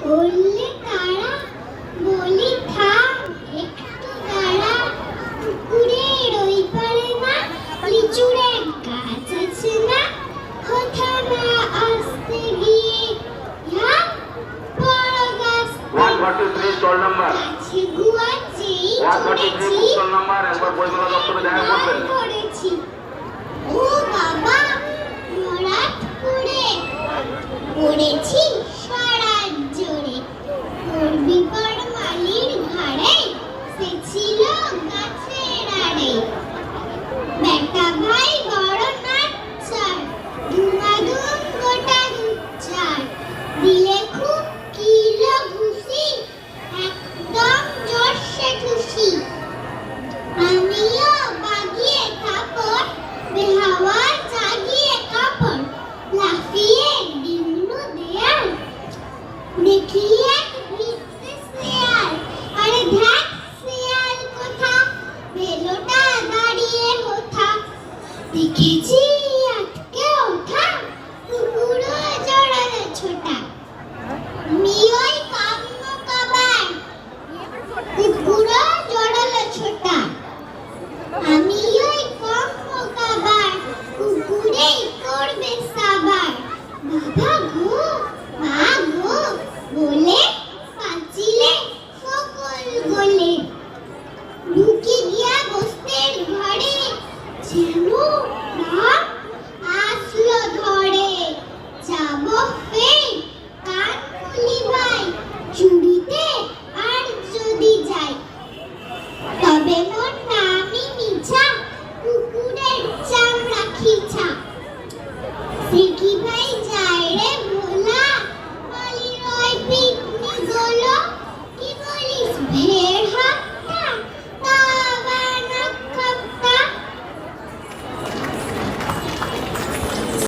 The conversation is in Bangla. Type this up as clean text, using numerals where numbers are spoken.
বললে তারা, বলি থাম একটু দাঁড়া, পুকুরের ওই পারে না লিচুর এক গাছ আছে না, কথা না আসতে গিয়ে বড় গাছ 143 স্টল নাম্বার আছে গুয়াচি 143 স্টল নাম্বার একবার বইমেলা দপ্তরে দেখা করবেন। করেছি ও বাবা হঠাৎ করে পড়েছি সারার জোরে, করবি পর মালির ঘাড়ে সে ছিল গাছের আড়ে, বেটা ভাই বড় নাচ্চার ধুমাধুম গোটা দুচ্চার, দিলে খুব কিলো ঘুষি একদম জোরসে খুশি, আমিও বাগিয়ে কাপড় বেহাওয়া জাগিয়ে কাপড়, লাফিয়ে ডিমনু দেয়াল দেখি এক ভিজতে শেয়াল, আরে ধ্যাৎ শেয়াল কোথা বেলোটা দাঁড়িয়ে হোথা, দেখেছি আটকে ওঠা কুকুরও জড়ানো ছোটা,